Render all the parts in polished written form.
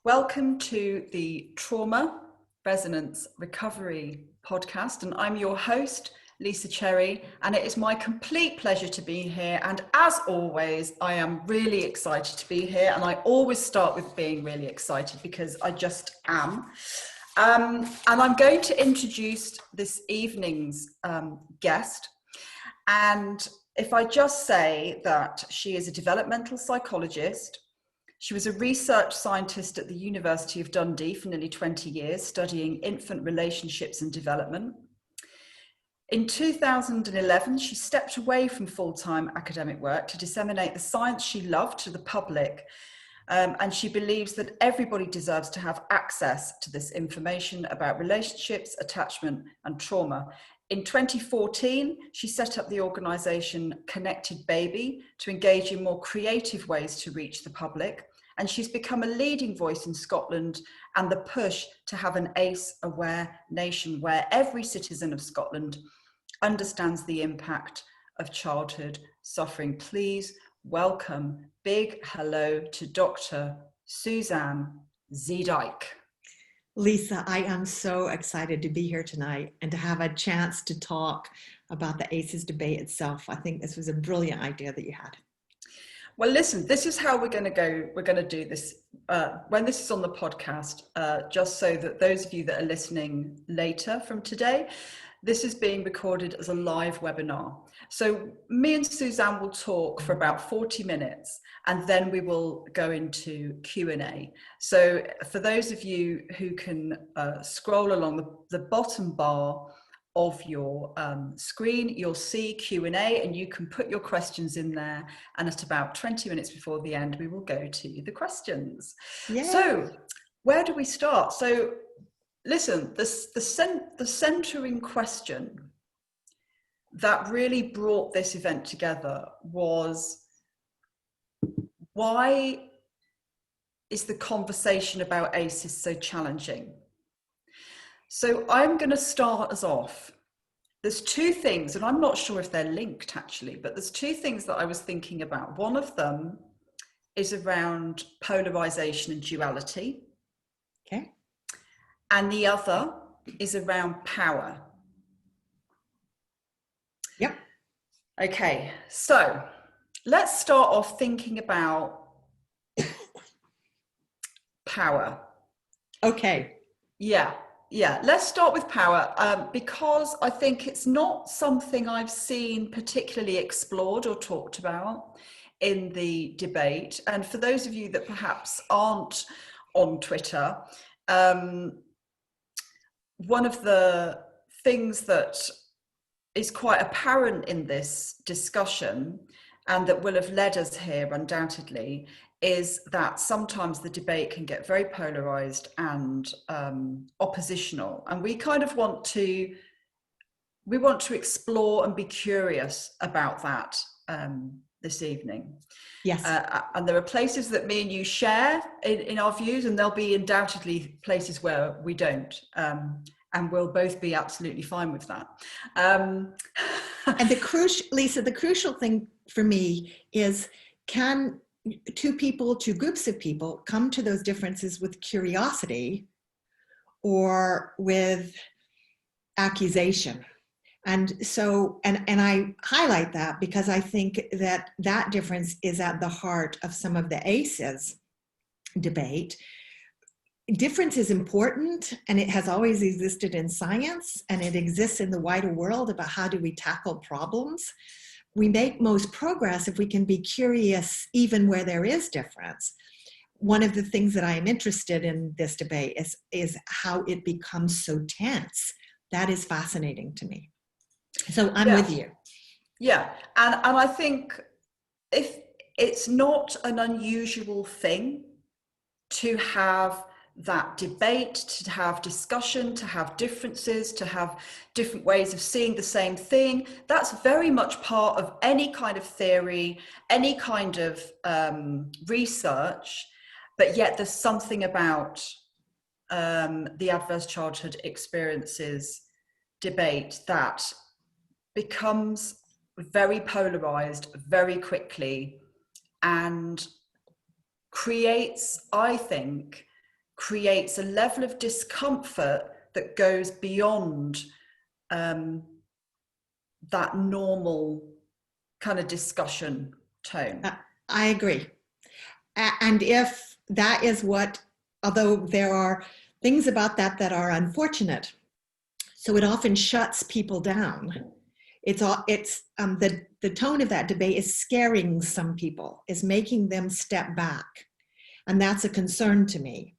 Welcome to the Trauma Resonance Recovery podcast, and I'm your host, Lisa Cherry, and it is my complete pleasure to be here. And as always, I am really excited to be here, and I always start with being really excited because I just am. And I'm going to introduce this evening's guest. And if I just say that she is a developmental psychologist. She was a research scientist at the University of Dundee for nearly 20 years, studying infant relationships and development. In 2011, she stepped away from full-time academic work to disseminate the science she loved to the public. And she believes that everybody deserves to have access to this information about relationships, attachment, and trauma. In 2014, she set up the organisation Connected Baby to engage in more creative ways to reach the public. And she's become a leading voice in Scotland and the push to have an ACE-aware nation where every citizen of Scotland understands the impact of childhood suffering. Please welcome, big hello to Dr. Suzanne Zeedyk. Lisa, I am so excited to be here tonight and to have a chance to talk about the ACEs debate itself. I think this was a brilliant idea that you had. Well, listen, this is how we're going to go. We're going to do this when this is on the podcast, just so that those of you that are listening later from today, this is being recorded as a live webinar. So me and Suzanne will talk for about 40 minutes and then we will go into Q&A. So for those of you who can scroll along the bottom bar of your screen, you'll see Q&A and you can put your questions in there, and at about 20 minutes before the end we will go to the questions. Yay. So where do we start? So listen, the centering question that really brought this event together was, why is the conversation about ACEs so challenging? So I'm going to start us off. There's two things, and I'm not sure if they're linked actually, but there's two things that I was thinking about. One of them is around polarization and duality. Okay. And the other is around power. Yep. Okay, so let's start off thinking about power. Okay. Yeah, let's start with power because I think it's not something I've seen particularly explored or talked about in the debate. And for those of you that perhaps aren't on Twitter, one of the things that is quite apparent in this discussion, and that will have led us here undoubtedly, is that sometimes the debate can get very polarized and oppositional, and we kind of want to explore and be curious about that this evening. Yes. And there are places that me and you share in our views, and there'll be undoubtedly places where we don't, and we'll both be absolutely fine with that. And Lisa, the crucial thing for me is, can two groups of people come to those differences with curiosity or with accusation? And so, and I highlight that because I think that that difference is at the heart of some of the ACEs debate. Difference is important, and it has always existed in science, and it exists in the wider world about how do we tackle problems. We make most progress if we can be curious even where there is difference. One of the things that I am interested in this debate is how it becomes so tense. That is fascinating to me. So I'm with you. Yeah, and I think if it's not an unusual thing to have that debate, to have discussion, to have differences, to have different ways of seeing the same thing. That's very much part of any kind of theory, any kind of research, but yet there's something about the adverse childhood experiences debate that becomes very polarized very quickly and creates, I think, creates a level of discomfort that goes beyond that normal kind of discussion tone. I agree. And if that is what, although there are things about that that are unfortunate, so it often shuts people down. The tone of that debate is scaring some people, is making them step back. And that's a concern to me.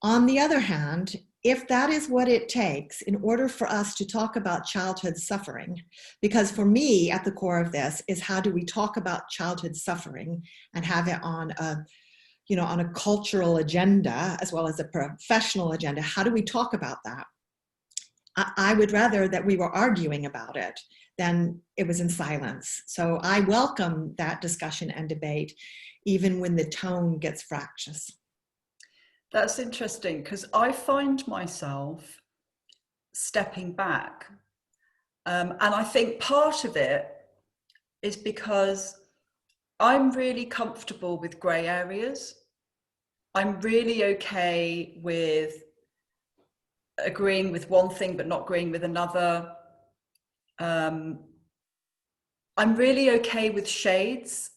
On the other hand, if that is what it takes in order for us to talk about childhood suffering, because for me, at the core of this is how do we talk about childhood suffering and have it on a cultural agenda as well as a professional agenda? How do we talk about that? I would rather that we were arguing about it than it was in silence. So I welcome that discussion and debate, even when the tone gets fractious. That's interesting, because I find myself stepping back. And I think part of it is because I'm really comfortable with grey areas. I'm really okay with agreeing with one thing but not agreeing with another. I'm really okay with shades.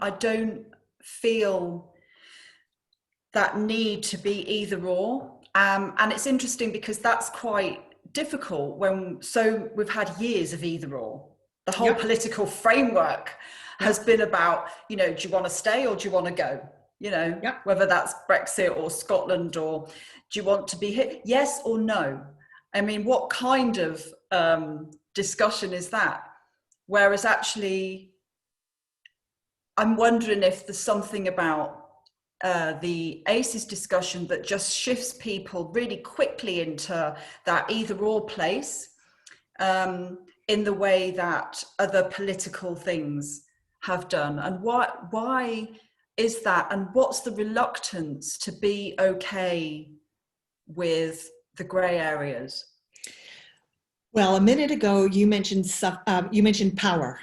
I don't feel that need to be either or. And it's interesting because that's quite difficult we've had years of either or. The whole political framework has been about, do you want to stay or do you want to go? Whether that's Brexit or Scotland, or do you want to be here? Yes or no? I mean, what kind of discussion is that? Whereas actually, I'm wondering if there's something about the ACEs discussion that just shifts people really quickly into that either or place in the way that other political things have done. And why is that? And what's the reluctance to be okay with the grey areas? Well, a minute ago, you mentioned power.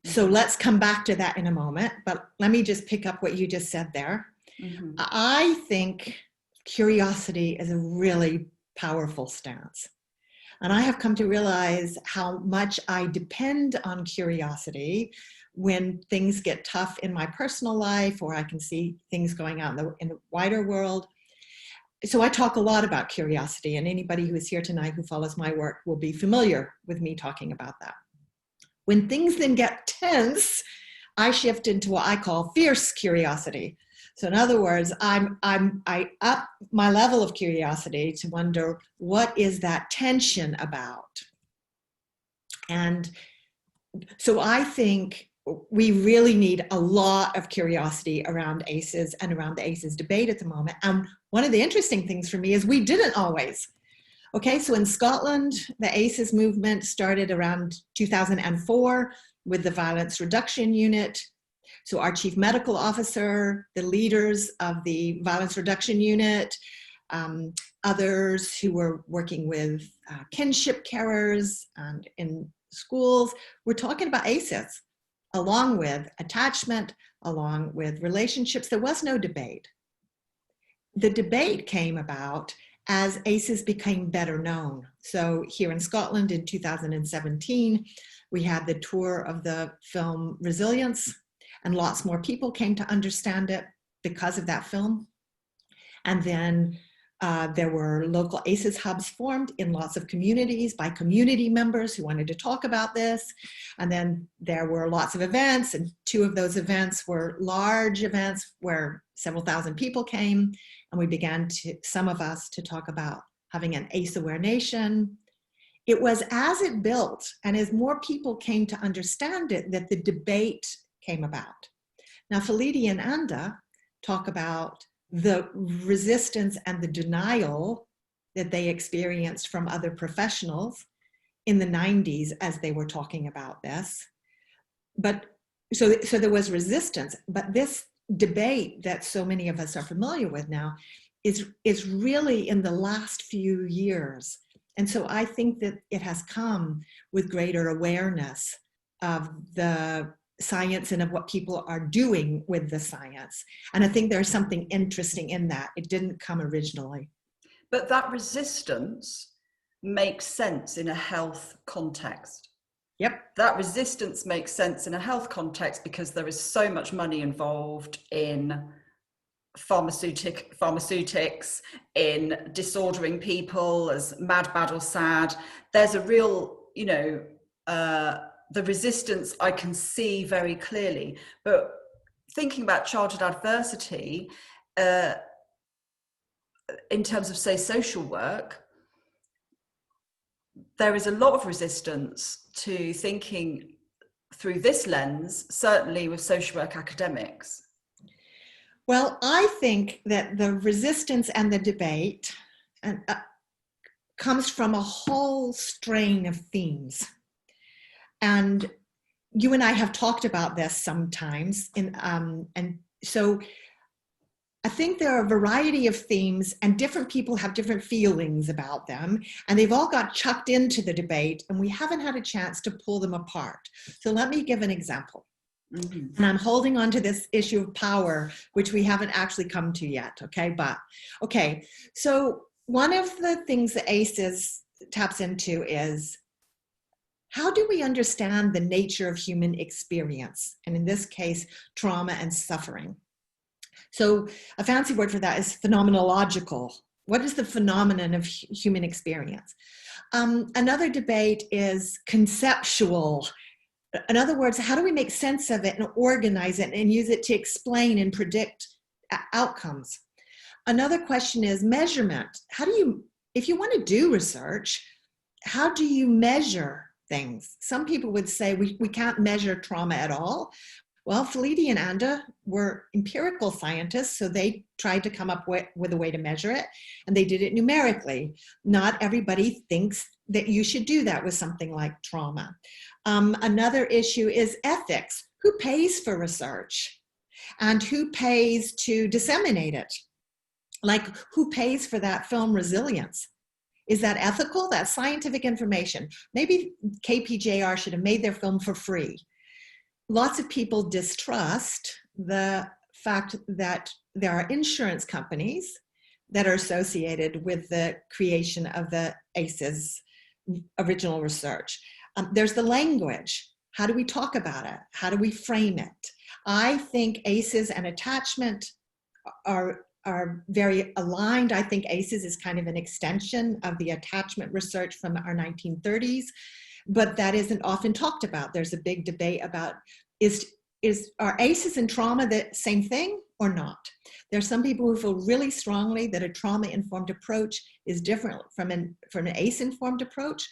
So let's come back to that in a moment, but let me just pick up what you just said there. Mm-hmm. I think curiosity is a really powerful stance. And I have come to realize how much I depend on curiosity when things get tough in my personal life, or I can see things going on in the wider world. So I talk a lot about curiosity, and anybody who is here tonight who follows my work will be familiar with me talking about that. When things then get tense, I shift into what I call fierce curiosity. So in other words, I up my level of curiosity to wonder, what is that tension about? And so I think we really need a lot of curiosity around ACEs and around the ACEs debate at the moment. And one of the interesting things for me is we didn't always. Okay, so in Scotland, the ACEs movement started around 2004 with the Violence Reduction Unit. So our chief medical officer, the leaders of the Violence Reduction Unit, others who were working with kinship carers and in schools, were talking about ACEs, along with attachment, along with relationships. There was no debate. The debate came about as ACEs became better known. So here in Scotland in 2017, we had the tour of the film Resilience, and lots more people came to understand it because of that film. And then there were local ACEs hubs formed in lots of communities by community members who wanted to talk about this. And then there were lots of events, and two of those events were large events where several thousand people came. And we began some of us to talk about having an ACE-aware nation. It was as it built and as more people came to understand it that the debate came about. Now, Felidi and Anda talk about the resistance and the denial that they experienced from other professionals in the 90s as they were talking about this. But so there was resistance, but this debate that so many of us are familiar with now is really in the last few years. And so I think that it has come with greater awareness of the science and of what people are doing with the science. And I think there's something interesting in that. It didn't come originally. But that resistance makes sense in a health context. Yep. That resistance makes sense in a health context because there is so much money involved in pharmaceutics, in disordering people as mad, bad, or sad. There's a real, the resistance I can see very clearly. But thinking about childhood adversity, in terms of, say, social work, there is a lot of resistance to thinking through this lens, certainly with social work academics. Well, I think that the resistance and the debate comes from a whole strain of themes. And you and I have talked about this sometimes. And so I think there are a variety of themes, and different people have different feelings about them, and they've all got chucked into the debate, and we haven't had a chance to pull them apart. So let me give an example. Mm-hmm. And I'm holding on to this issue of power, which we haven't actually come to yet, okay? So one of the things that ACEs taps into is, how do we understand the nature of human experience? And in this case, trauma and suffering. So a fancy word for that is phenomenological. What is the phenomenon of human experience? Another debate is conceptual. In other words, how do we make sense of it and organize it and use it to explain and predict outcomes? Another question is measurement. If you want to do research, how do you measure things? Some people would say we can't measure trauma at all. Well, Felidi and Anda were empirical scientists, so they tried to come up with a way to measure it, and they did it numerically. Not everybody thinks that you should do that with something like trauma. Another issue is ethics. Who pays for research? And who pays to disseminate it? Like, who pays for that film Resilience? Is that ethical? That's scientific information. Maybe KPJR should have made their film for free. Lots of people distrust the fact that there are insurance companies that are associated with the creation of the ACEs original research. There's the language. How do we talk about it? How do we frame it? I think ACEs and attachment are very aligned. I think ACEs is kind of an extension of the attachment research from our 1930s. But that isn't often talked about. There's a big debate about are ACEs and trauma the same thing or not? There's some people who feel really strongly that a trauma-informed approach is different from an ACE-informed approach.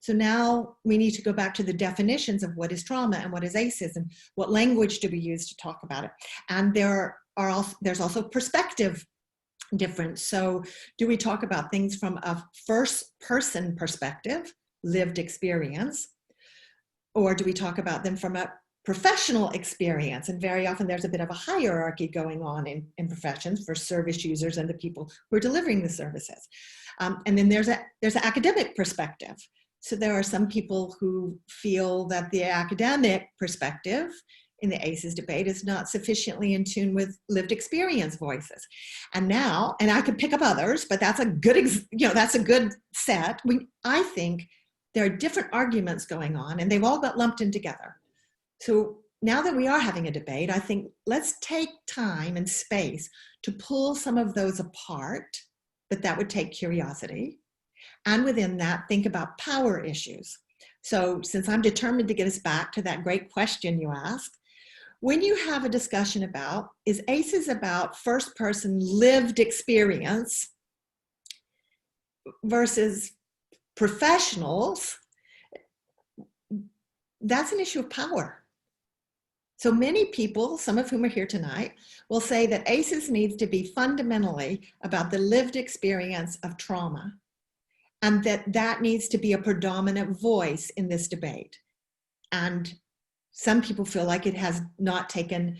So now we need to go back to the definitions of what is trauma and what is ACEs and what language do we use to talk about it. And there's also perspective difference. So do we talk about things from a first-person perspective, lived experience, or do we talk about them from a professional experience? And very often there's a bit of a hierarchy going on in professions for service users and the people who are delivering the services. And then there's an academic perspective. So there are some people who feel that the academic perspective in the ACEs debate is not sufficiently in tune with lived experience voices. And I could pick up others, but that's a good, that's a good set. I think there are different arguments going on and they've all got lumped in together. So now that we are having a debate, I think let's take time and space to pull some of those apart, but that would take curiosity. And within that, think about power issues. So since I'm determined to get us back to that great question you asked, when you have a discussion about, is ACEs about first person lived experience versus professionals, that's an issue of power. So many people, some of whom are here tonight, will say that ACEs needs to be fundamentally about the lived experience of trauma, and that needs to be a predominant voice in this debate. And some people feel like it has not taken,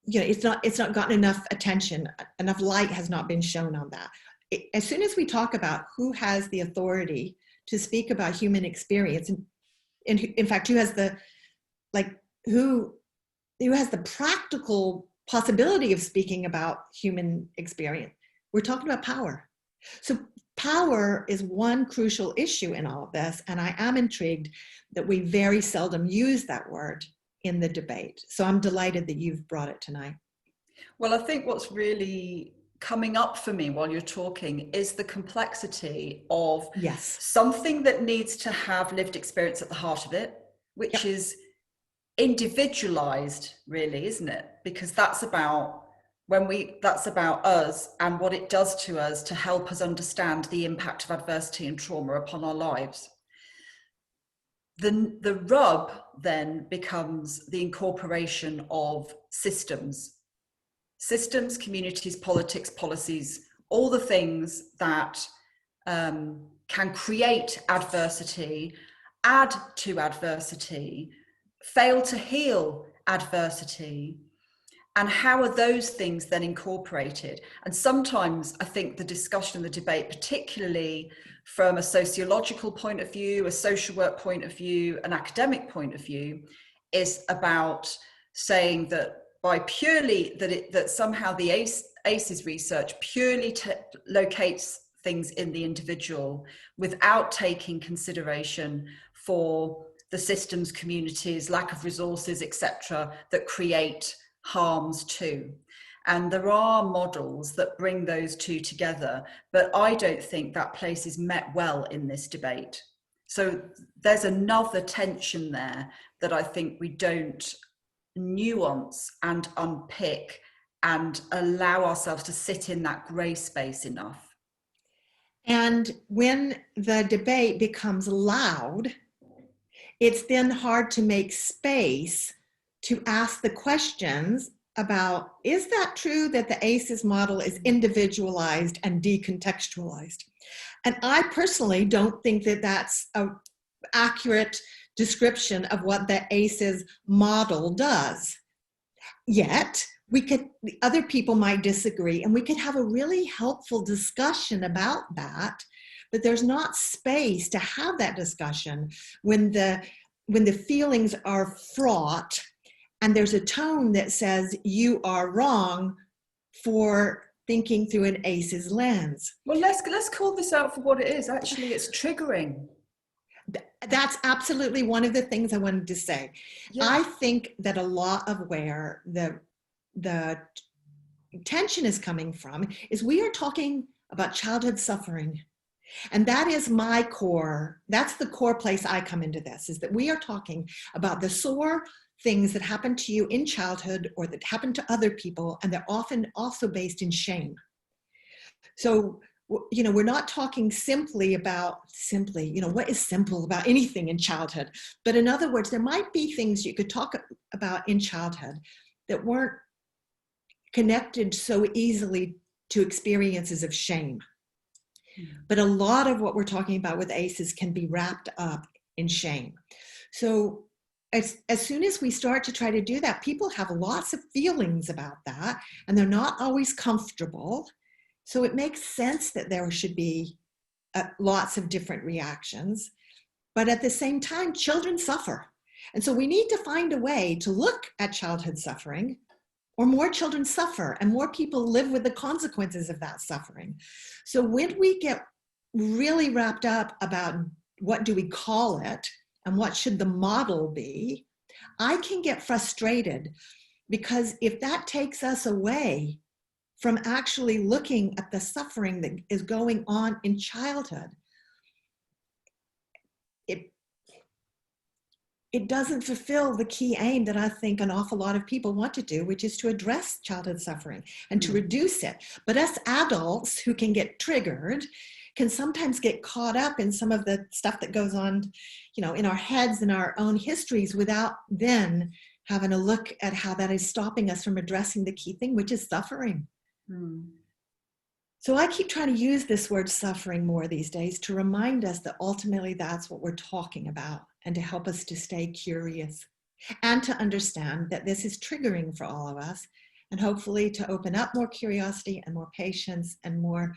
it's not gotten enough attention, enough light has not been shown on that. As soon as we talk about who has the authority to speak about human experience, and in fact, who has who who has the practical possibility of speaking about human experience. We're talking about power. So power is one crucial issue in all of this, and I am intrigued that we very seldom use that word in the debate. So I'm delighted that you've brought it tonight. Well, I think what's really coming up for me while you're talking is the complexity of something that needs to have lived experience at the heart of it, which is individualized, really, isn't it? Because that's about that's about us and what it does to us to help us understand the impact of adversity and trauma upon our lives. The rub then becomes the incorporation of systems, communities, politics, policies, all the things that can create adversity, add to adversity, fail to heal adversity. And how are those things then incorporated? And sometimes I think the discussion and the debate, particularly from a sociological point of view, a social work point of view, an academic point of view, is about saying that by purely that somehow the ACEs research purely locates things in the individual without taking consideration for the systems, communities, lack of resources, etc., that create harms too. And there are models that bring those two together, but I don't think that place is met well in this debate. So there's another tension there that I think we don't nuance and unpick and allow ourselves to sit in that grey space enough. And when the debate becomes loud, it's then hard to make space to ask the questions about, is that true that the ACEs model is individualized and decontextualized? And I personally don't think that that's an accurate description of what the ACEs model does. Yet, other people might disagree, and we could have a really helpful discussion about that, but there's not space to have that discussion when the feelings are fraught and there's a tone that says you are wrong for thinking through an ACEs lens. Well, let's call this out for what it is. Actually, it's triggering. That's absolutely one of the things I wanted to say. Yeah. I think that a lot of where the tension is coming from is we are talking about childhood suffering. And that is my core, that's the core place I come into this, is that we are talking about the sore things that happen to you in childhood or that happen to other people, and they're often also based in shame. So, you know, we're not talking simply, you know, what is simple about anything in childhood. But in other words, there might be things you could talk about in childhood that weren't connected so easily to experiences of shame. But a lot of what we're talking about with ACEs can be wrapped up in shame. So as soon as we start to try to do that, people have lots of feelings about that, and they're not always comfortable. So it makes sense that there should be lots of different reactions. But at the same time, children suffer. And so we need to find a way to look at childhood suffering, or more children suffer and more people live with the consequences of that suffering. So when we get really wrapped up about what do we call it and what should the model be, I can get frustrated, because if that takes us away from actually looking at the suffering that is going on in childhood, it doesn't fulfill the key aim that I think an awful lot of people want to do, which is to address childhood suffering and to reduce it. But us adults who can get triggered can sometimes get caught up in some of the stuff that goes on, you know, in our heads and our own histories, without then having a look at how that is stopping us from addressing the key thing, which is suffering. So I keep trying to use this word suffering more these days to remind us that ultimately that's what we're talking about, and to help us to stay curious and to understand that this is triggering for all of us, and hopefully to open up more curiosity and more patience and more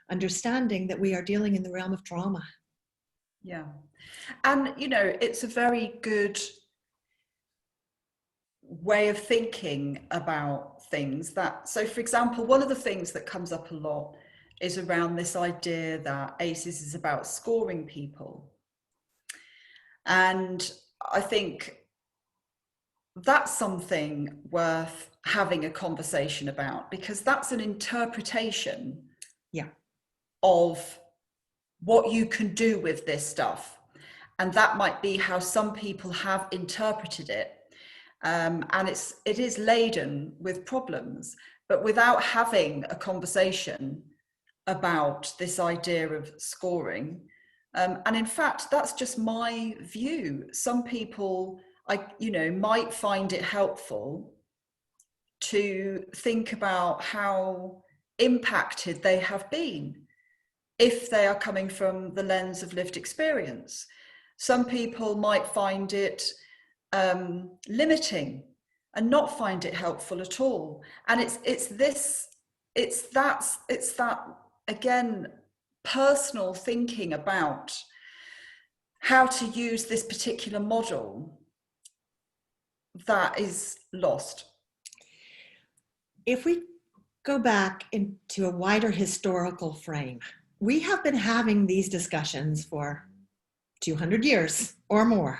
understanding that we are dealing in the realm of trauma. Yeah. And, you know, it's a very good way of thinking about things that, so for example, one of the things that comes up a lot is around this idea that ACEs is about scoring people. And I think that's something worth having a conversation about, because that's an interpretation of what you can do with this stuff. And that might be how some people have interpreted it. And it is laden with problems, but without having a conversation about this idea of scoring. And in fact, that's just my view. Some people, might find it helpful to think about how impacted they have been if they are coming from the lens of lived experience. Some people might find it limiting and not find it helpful at all. And it's that again, personal thinking about how to use this particular model that is lost. If we go back into a wider historical frame, we have been having these discussions for 200 years or more.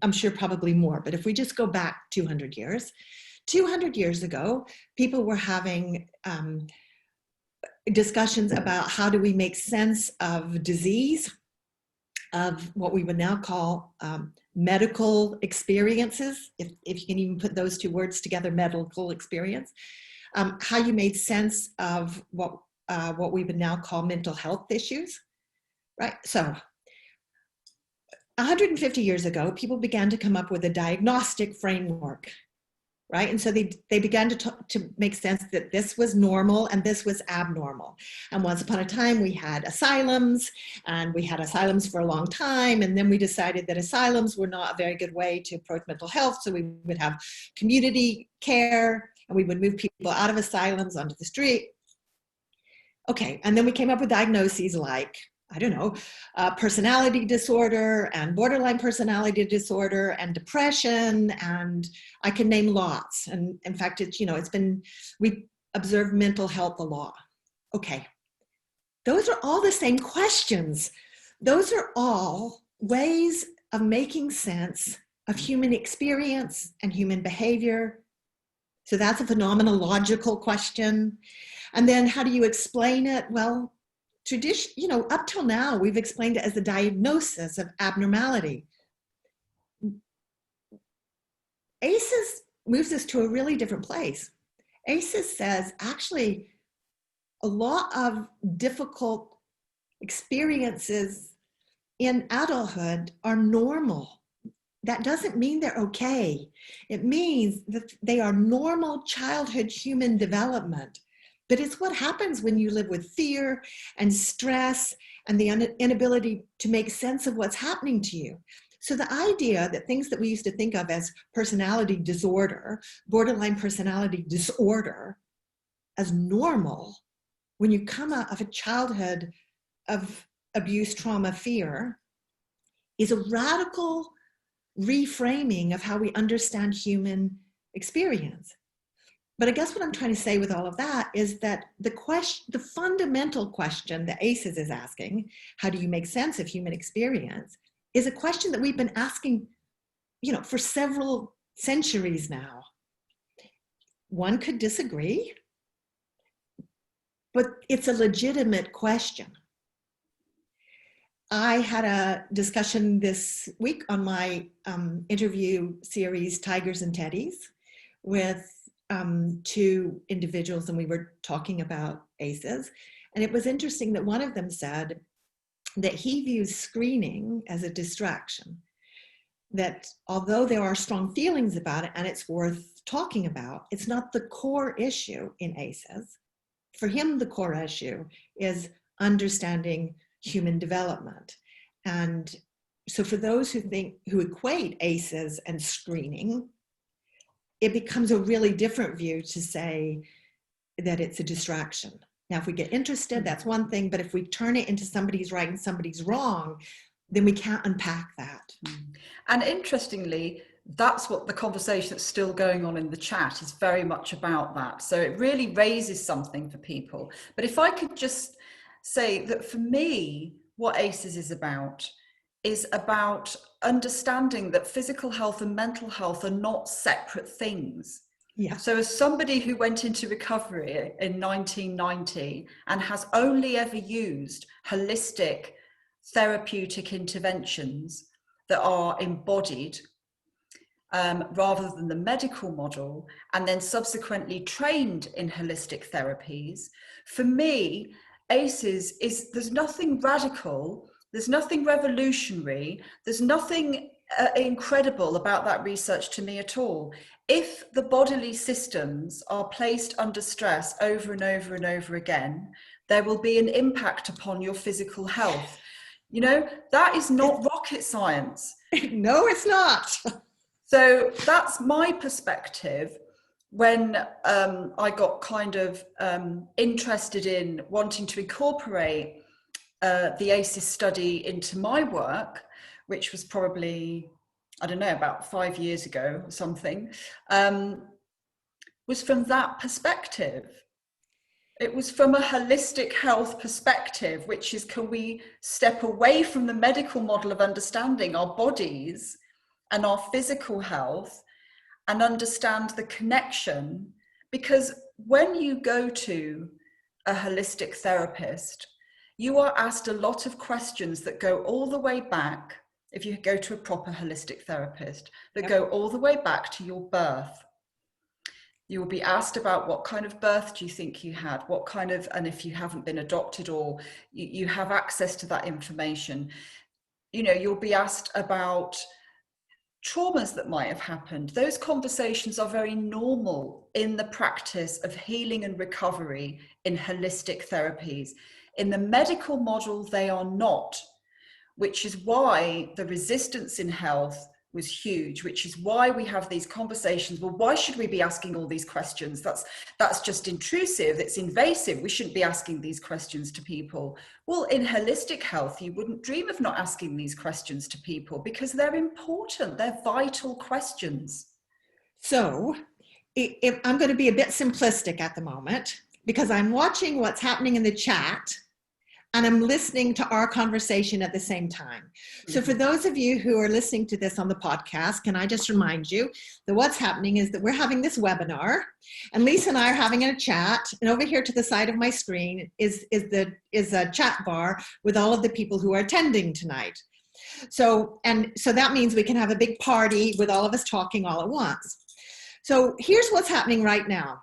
I'm sure probably more, but if we just go back 200 years ago, people were having discussions about how do we make sense of disease, of what we would now call medical experiences, if you can even put those two words together, medical experience, how you made sense of what we would now call mental health issues, right? So 150 years ago, people began to come up with a diagnostic framework, right? And so they began to make sense that this was normal and this was abnormal. And once upon a time, we had asylums, and we had asylums for a long time. And then we decided that asylums were not a very good way to approach mental health. So we would have community care, and we would move people out of asylums onto the street. Okay, and then we came up with diagnoses like, I don't know, personality disorder and borderline personality disorder and depression, and I can name lots. And in fact, we observe mental health a lot. Okay, those are all the same questions. Those are all ways of making sense of human experience and human behavior. So that's a phenomenological question. And then how do you explain it? Well, up till now, we've explained it as the diagnosis of abnormality. ACEs moves us to a really different place. ACEs says, actually, a lot of difficult experiences in adulthood are normal. That doesn't mean they're okay. It means that they are normal childhood human development. But it's what happens when you live with fear and stress and the inability to make sense of what's happening to you. So the idea that things that we used to think of as personality disorder, borderline personality disorder, as normal, when you come out of a childhood of abuse, trauma, fear, is a radical reframing of how we understand human experience. But I guess what I'm trying to say with all of that is that the fundamental question that ACEs is asking, how do you make sense of human experience, is a question that we've been asking, for several centuries now. One could disagree, but it's a legitimate question. I had a discussion this week on my interview series, Tigers and Teddies, with two individuals, and we were talking about ACEs. And it was interesting that one of them said that he views screening as a distraction, that although there are strong feelings about it and it's worth talking about, it's not the core issue in ACEs. For him, the core issue is understanding human development. And so for those who equate ACEs and screening, it becomes a really different view to say that it's a distraction. Now, if we get interested, that's one thing, but if we turn it into somebody's right and somebody's wrong, then we can't unpack that. And interestingly, that's what the conversation that's still going on in the chat is very much about that. So it really raises something for people. But if I could just say that for me, what ACEs is about understanding that physical health and mental health are not separate things. Yeah. So as somebody who went into recovery in 1990 and has only ever used holistic therapeutic interventions that are embodied, rather than the medical model, and then subsequently trained in holistic therapies, for me, ACEs there's nothing radical, there's nothing revolutionary, there's nothing incredible about that research to me at all. If the bodily systems are placed under stress over and over and over again, there will be an impact upon your physical health. You know, that is not rocket science. No, it's not. So that's my perspective when I got kind of interested in wanting to incorporate the ACEs study into my work, which was probably, I don't know, about 5 years ago or something, was from that perspective. It was from a holistic health perspective, which is, can we step away from the medical model of understanding our bodies and our physical health and understand the connection? Because when you go to a holistic therapist, you are asked a lot of questions that go all the way back, if you go to a proper holistic therapist, that go all the way back to your birth. You will be asked about what kind of birth do you think you had, what kind of, and if you haven't been adopted or you have access to that information, you know, you'll be asked about traumas that might have happened. Those conversations are very normal in the practice of healing and recovery in holistic therapies. In the medical model, they are not, which is why the resistance in health was huge, which is why we have these conversations. Well, why should we be asking all these questions? That's just intrusive, it's invasive. We shouldn't be asking these questions to people. Well, in holistic health, you wouldn't dream of not asking these questions to people because they're important, they're vital questions. So if I'm going to be a bit simplistic at the moment, because I'm watching what's happening in the chat and I'm listening to our conversation at the same time. So for those of you who are listening to this on the podcast, can I just remind you that what's happening is that we're having this webinar and Lisa and I are having a chat, and over here to the side of my screen is a chat bar with all of the people who are attending tonight. So that means we can have a big party with all of us talking all at once. So here's what's happening right now.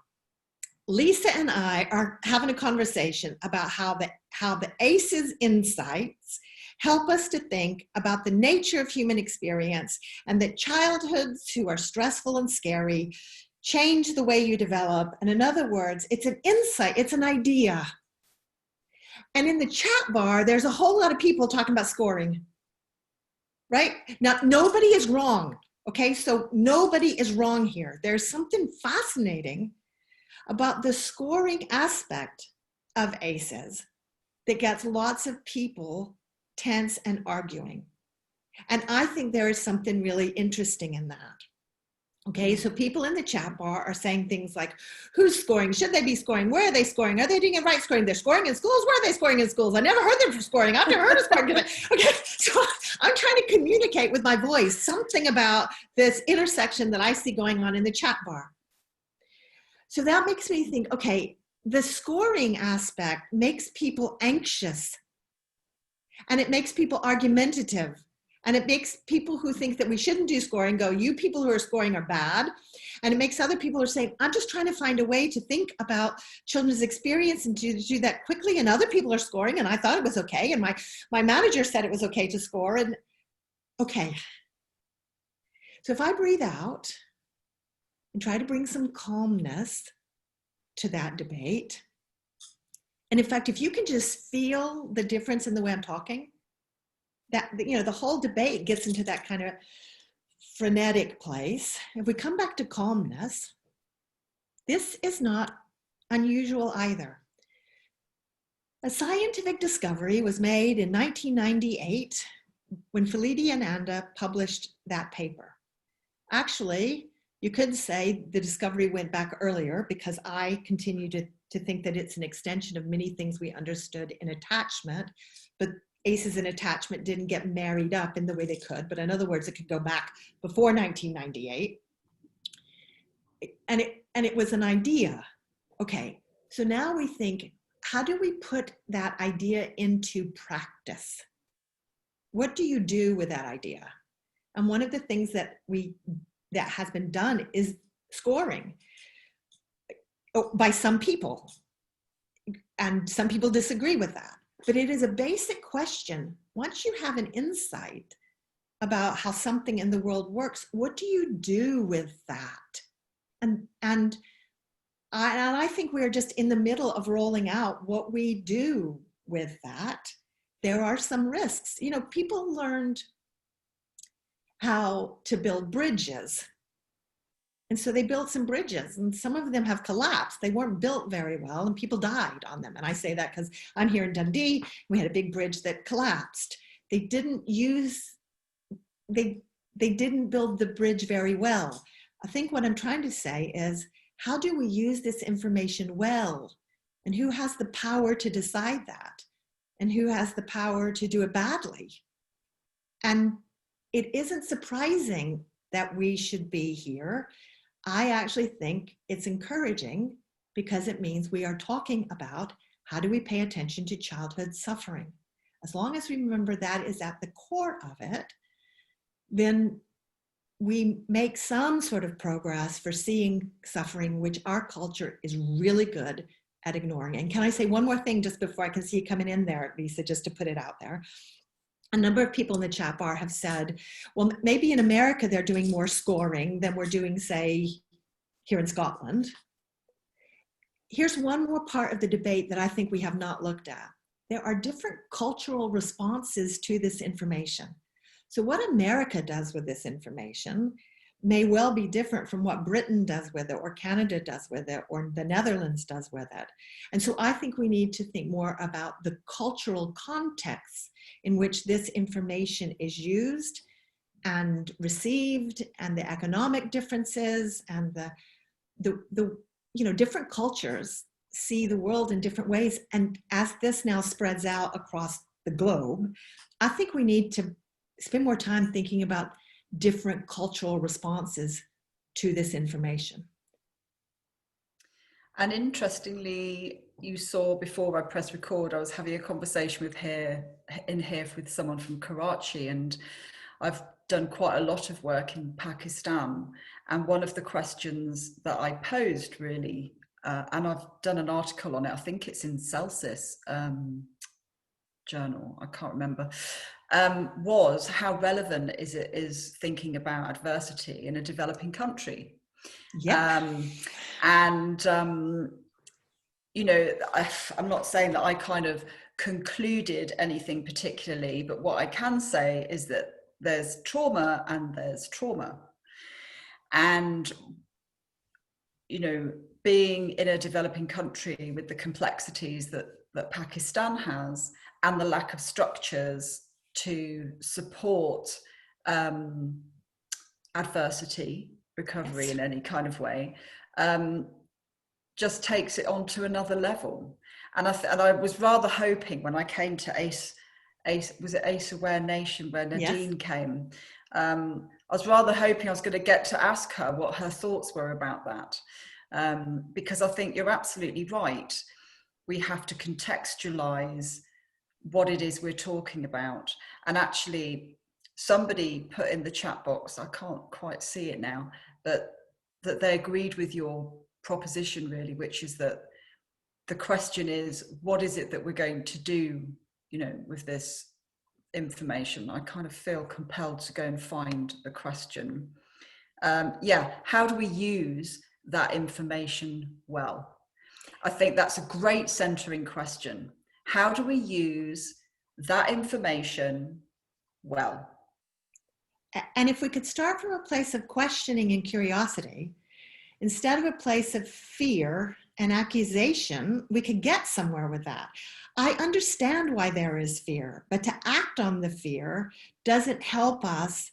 Lisa and I are having a conversation about how the ACEs insights help us to think about the nature of human experience, and that childhoods who are stressful and scary change the way you develop. And in other words, it's an insight, it's an idea. And in the chat bar, there's a whole lot of people talking about scoring, right? Now, nobody is wrong, okay? So nobody is wrong here. There's something fascinating about the scoring aspect of ACEs that gets lots of people tense and arguing. And I think there is something really interesting in that. Okay, so people in the chat bar are saying things like, who's scoring? Should they be scoring? Where are they scoring? Are they doing it right scoring? They're scoring in schools? Where are they scoring in schools? I never heard them for scoring. I've never heard of scoring. Okay, so I'm trying to communicate with my voice something about this intersection that I see going on in the chat bar. So that makes me think, okay, the scoring aspect makes people anxious, and it makes people argumentative, and it makes people who think that we shouldn't do scoring go, you people who are scoring are bad. And it makes other people who are saying, I'm just trying to find a way to think about children's experience and to do that quickly. And other people are scoring, and I thought it was okay. And my manager said it was okay to score. And okay. So if I breathe out and try to bring some calmness to that debate. And in fact, if you can just feel the difference in the way I'm talking, that, you know, the whole debate gets into that kind of frenetic place. If we come back to calmness, this is not unusual either. A scientific discovery was made in 1998 when Filidi and Anda published that paper. Actually, you could say the discovery went back earlier, because I continue to think that it's an extension of many things we understood in attachment, but aces in attachment didn't get married up in the way they could. But in other words, it could go back before 1998. And it was an idea. Okay, so now we think, how do we put that idea into practice? What do you do with that idea? And one of the things that has been done is scoring by some people. And some people disagree with that. But it is a basic question. Once you have an insight about how something in the world works, what do you do with that? And I think we're just in the middle of rolling out what we do with that. There are some risks. You know, people learned how to build bridges. And so they built some bridges, and some of them have collapsed. They weren't built very well, and people died on them. And I say that because I'm here in Dundee. We had a big bridge that collapsed. They didn't build the bridge very well. I think what I'm trying to say is, how do we use this information well? And who has the power to decide that? And who has the power to do it badly? And it isn't surprising that we should be here. I actually think it's encouraging, because it means we are talking about how do we pay attention to childhood suffering. As long as we remember that is at the core of it, then we make some sort of progress for seeing suffering, which our culture is really good at ignoring. And can I say one more thing just before I can see you coming in there, Lisa, just to put it out there? A number of people in the chat bar have said, well, maybe in America they're doing more scoring than we're doing, say, here in Scotland. Here's one more part of the debate that I think we have not looked at. There are different cultural responses to this information. So what America does with this information may well be different from what Britain does with it, or Canada does with it, or the Netherlands does with it. And so I think we need to think more about the cultural context in which this information is used and received, and the economic differences, and the different cultures see the world in different ways. And as this now spreads out across the globe, I think we need to spend more time thinking about different cultural responses to this information. And interestingly, you saw before I pressed record, I was having a conversation with someone from Karachi, and I've done quite a lot of work in Pakistan. And one of the questions that I posed really, and I've done an article on it, I think it's in Celsius journal, I can't remember, was how relevant is thinking about adversity in a developing country. Yeah. I'm not saying that I kind of concluded anything particularly, but what I can say is that there's trauma and there's trauma. And, being in a developing country with the complexities that Pakistan has, and the lack of structures to support adversity recovery, yes, in any kind of way, just takes it on to another level. And I was rather hoping when I came to ACE, was it ACE Aware Nation, where Nadine, yes, came, I was rather hoping I was going to get to ask her what her thoughts were about that, because I think you're absolutely right. We have to contextualize what it is we're talking about. And actually, somebody put in the chat box, I can't quite see it now, that they agreed with your proposition really, which is that the question is, what is it that we're going to do, with this information? I kind of feel compelled to go and find the question. How do we use that information well? I think that's a great centering question. How do we use that information well? And if we could start from a place of questioning and curiosity, instead of a place of fear and accusation, we could get somewhere with that. I understand why there is fear, but to act on the fear doesn't help us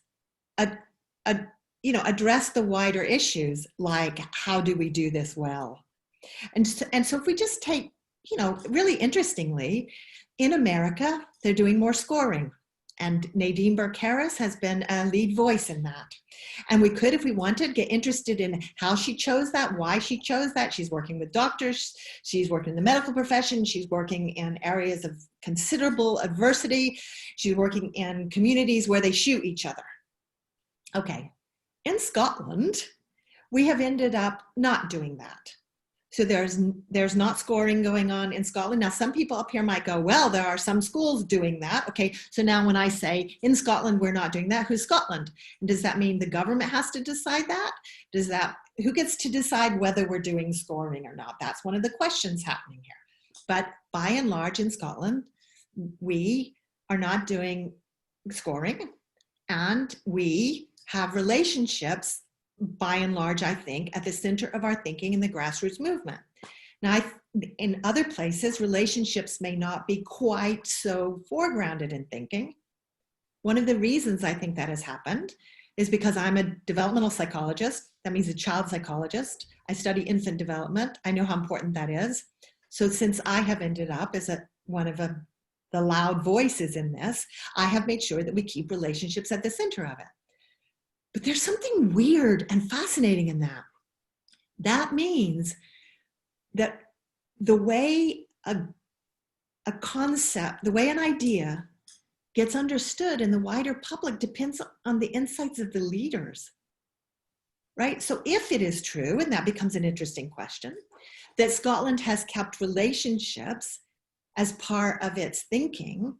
address the wider issues, like how do we do this well? And so if we just take, really interestingly, in America, they're doing more scoring. And Nadine Burke-Harris has been a lead voice in that. And we could, if we wanted, get interested in how she chose that, why she chose that. She's working with doctors. She's working in the medical profession. She's working in areas of considerable adversity. She's working in communities where they shoot each other. Okay, in Scotland, we have ended up not doing that. So there's not scoring going on in Scotland. Now, some people up here might go, well, there are some schools doing that. Okay, so now when I say in Scotland, we're not doing that, who's Scotland? And does that mean the government has to decide that? Who gets to decide whether we're doing scoring or not? That's one of the questions happening here. But by and large in Scotland, we are not doing scoring, and we have relationships by and large, I think, at the center of our thinking in the grassroots movement. Now, in other places, relationships may not be quite so foregrounded in thinking. One of the reasons I think that has happened is because I'm a developmental psychologist. That means a child psychologist. I study infant development. I know how important that is. So since I have ended up as one of the loud voices in this, I have made sure that we keep relationships at the center of it. But there's something weird and fascinating in that. That means that the way a concept, the way an idea gets understood in the wider public depends on the insights of the leaders, right? So if it is true, and that becomes an interesting question, that Scotland has kept relationships as part of its thinking,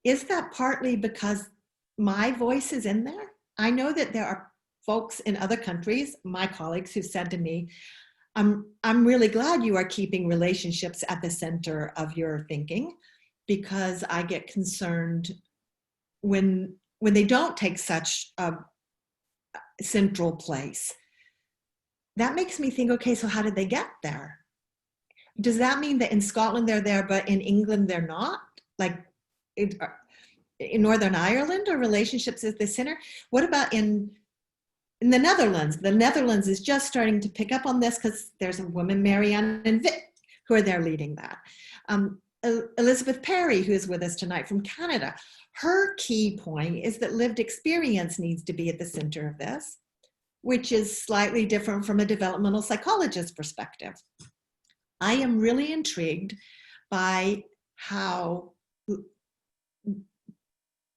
is that partly because my voice is in there? I know that there are folks in other countries, my colleagues, who said to me, I'm really glad you are keeping relationships at the center of your thinking, because I get concerned when they don't take such a central place. That makes me think, okay, so how did they get there? Does that mean that in Scotland they're there, but in England they're not? Like, in Northern Ireland, are relationships at the center? What about in the Netherlands? The Netherlands is just starting to pick up on this because there's a woman, Marianne and Vic, who are there leading that. Elizabeth Perry, who is with us tonight from Canada, her key point is that lived experience needs to be at the center of this, which is slightly different from a developmental psychologist's perspective. I am really intrigued by how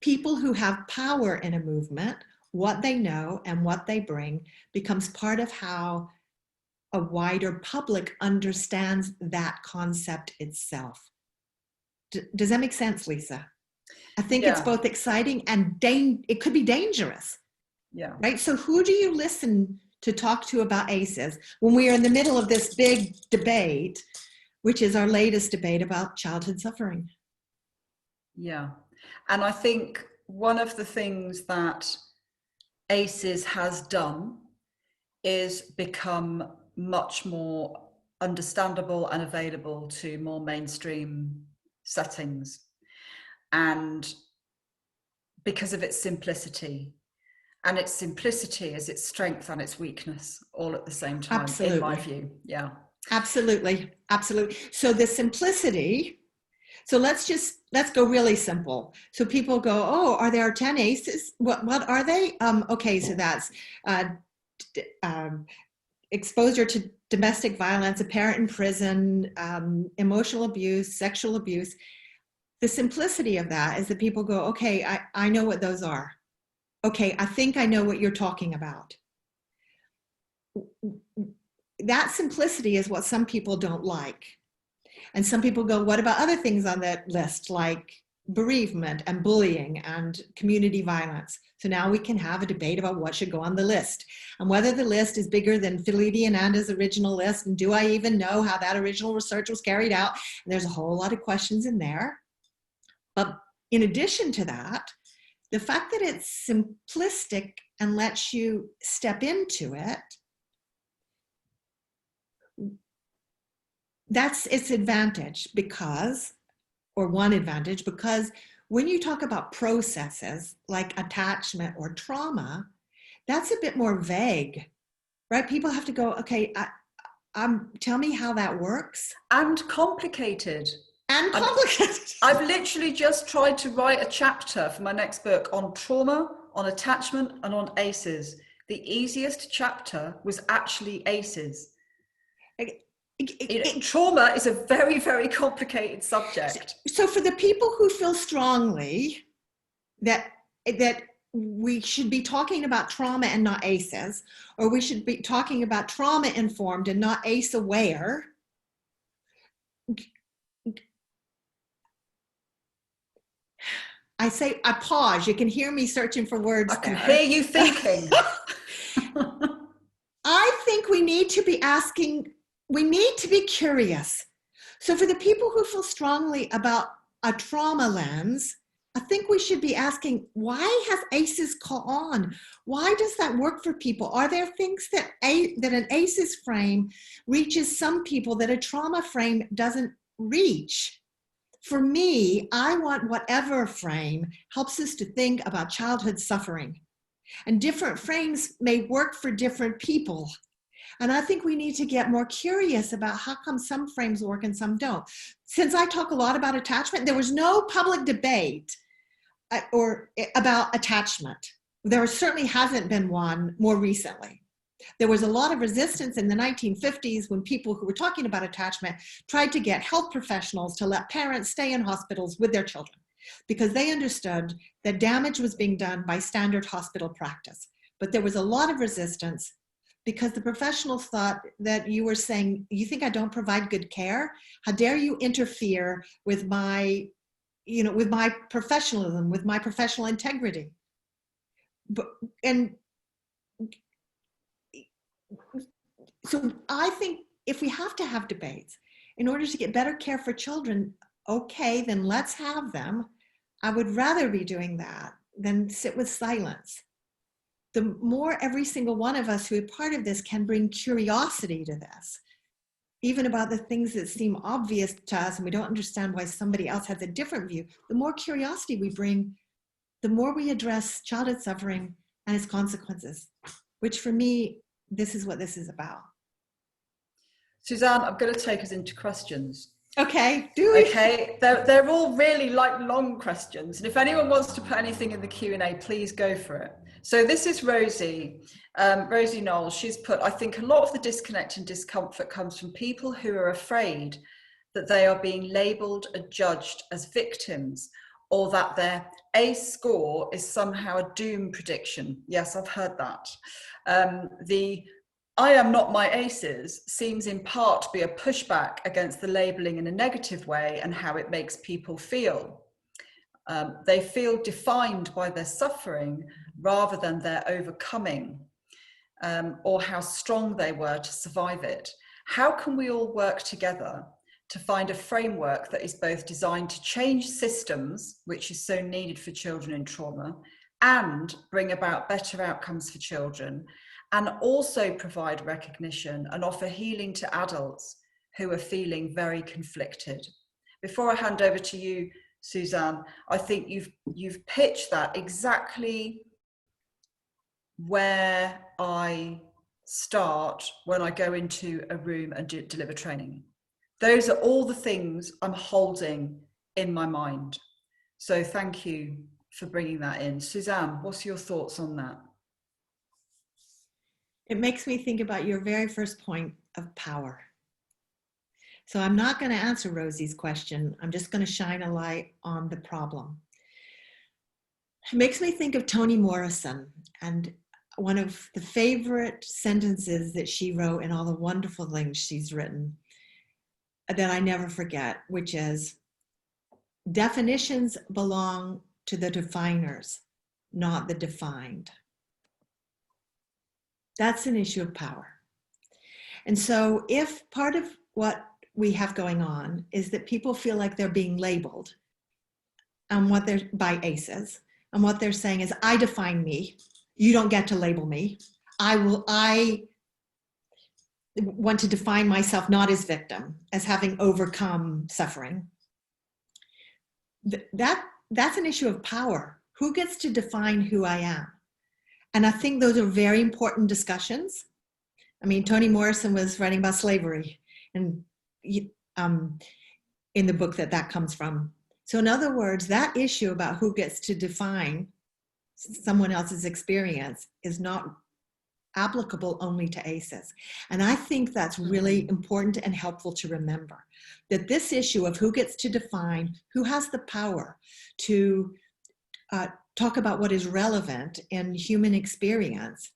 people who have power in a movement, what they know and what they bring, becomes part of how a wider public understands that concept itself. Does that make sense, Lisa? I think it's both exciting and it could be dangerous. Yeah. Right? So who do you listen to talk to about ACEs when we are in the middle of this big debate, which is our latest debate about childhood suffering? Yeah. And I think one of the things that ACEs has done is become much more understandable and available to more mainstream settings. And because of its simplicity, and its simplicity is its strength and its weakness all at the same time, Absolutely. in my view. Yeah. Absolutely. Absolutely. So the simplicity, so let's go really simple. So people go, oh, are there 10 ACEs? What are they? Okay, so that's exposure to domestic violence, a parent in prison, emotional abuse, sexual abuse. The simplicity of that is that people go, okay, I know what those are. Okay, I think I know what you're talking about. That simplicity is what some people don't like. And some people go, what about other things on that list, like bereavement and bullying and community violence? So now we can have a debate about what should go on the list and whether the list is bigger than Felipe and Anda's original list. And do I even know how that original research was carried out? And there's a whole lot of questions in there. But in addition to that, the fact that it's simplistic and lets you step into it, that's its advantage because when you talk about processes like attachment or trauma, that's a bit more vague, right? People have to go, okay, tell me how that works. And complicated. And complicated. I've literally just tried to write a chapter for my next book on trauma, on attachment, and on ACEs. The easiest chapter was actually ACEs. Trauma is a very, very complicated subject. So for the people who feel strongly that we should be talking about trauma and not ACEs, or we should be talking about trauma informed and not ACE aware, I pause. You can hear me searching for words. I can hear you thinking. I think we need to be curious. So for the people who feel strongly about a trauma lens, I think we should be asking, why has ACEs caught on? Why does that work for people? Are there things that an ACEs frame reaches some people that a trauma frame doesn't reach? For me, I want whatever frame helps us to think about childhood suffering. And different frames may work for different people. And I think we need to get more curious about how come some frames work and some don't. Since I talk a lot about attachment, there was no public debate about attachment. There certainly hasn't been one more recently. There was a lot of resistance in the 1950s when people who were talking about attachment tried to get health professionals to let parents stay in hospitals with their children because they understood that damage was being done by standard hospital practice. But there was a lot of resistance because the professionals thought that you were saying, you think I don't provide good care? How dare you interfere with my professionalism, with my professional integrity? So I think if we have to have debates in order to get better care for children, okay, then let's have them. I would rather be doing that than sit with silence. The more every single one of us who are part of this can bring curiosity to this, even about the things that seem obvious to us and we don't understand why somebody else has a different view, the more curiosity we bring, the more we address childhood suffering and its consequences, which for me, this is what this is about. Suzanne, I'm going to take us into questions. Okay, do we? Okay, they're all really like long questions. And if anyone wants to put anything in the Q&A, please go for it. So this is Rosie Knowles. She's put, I think a lot of the disconnect and discomfort comes from people who are afraid that they are being labelled and judged as victims, or that their ACE score is somehow a doom prediction. Yes, I've heard that. The I am not my ACEs seems in part to be a pushback against the labelling in a negative way and how it makes people feel. They feel defined by their suffering rather than their overcoming, or how strong they were to survive it. How can we all work together to find a framework that is both designed to change systems, which is so needed for children in trauma, and bring about better outcomes for children, and also provide recognition and offer healing to adults who are feeling very conflicted? Before I hand over to you, Suzanne, I think you've pitched that exactly where I start when I go into a room and deliver training. Those are all the things I'm holding in my mind. So thank you for bringing that in. Suzanne, what's your thoughts on that? It makes me think about your very first point of power. So I'm not going to answer Rosie's question. I'm just going to shine a light on the problem. It makes me think of Toni Morrison and one of the favorite sentences that she wrote and all the wonderful things she's written that I never forget, which is, definitions belong to the definers, not the defined. That's an issue of power. And so if part of what we have going on is that people feel like they're being labeled and what they're by ACEs, and what they're saying is, I define me, you don't get to label me. I want to define myself not as victim, as having overcome suffering. That's an issue of power. Who gets to define who I am? And I think those are very important discussions. I mean, Toni Morrison was writing about slavery, and in the book that comes from. So in other words, that issue about who gets to define someone else's experience is not applicable only to ACEs. And I think that's really important and helpful to remember, that this issue of who gets to define, who has the power to talk about what is relevant in human experience,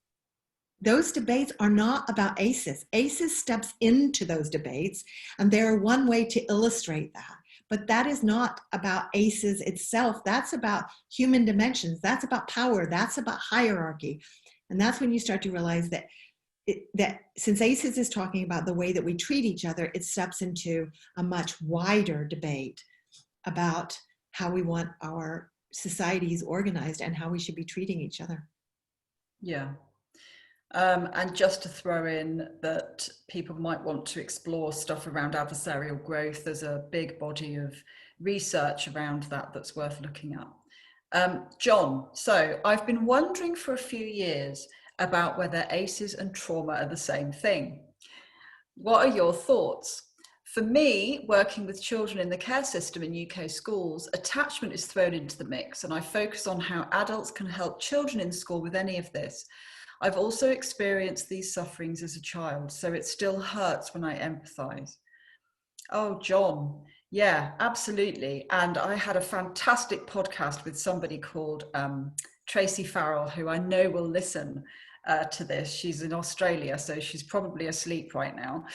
those debates are not about ACEs. ACEs steps into those debates, and they're one way to illustrate that. But that is not about ACEs itself. That's about human dimensions. That's about power. That's about hierarchy. And that's when you start to realize that that since ACEs is talking about the way that we treat each other, it steps into a much wider debate about how we want our societies organized and how we should be treating each other. Yeah. And just to throw in that people might want to explore stuff around adversarial growth, there's a big body of research around that that's worth looking at. John, so I've been wondering for a few years about whether ACEs and trauma are the same thing. What are your thoughts? For me, working with children in the care system in UK schools, attachment is thrown into the mix, and I focus on how adults can help children in school with any of this. I've also experienced these sufferings as a child, so it still hurts when I empathize. Oh, John, yeah, absolutely. And I had a fantastic podcast with somebody called Tracy Farrell, who I know will listen to this. She's in Australia, so she's probably asleep right now.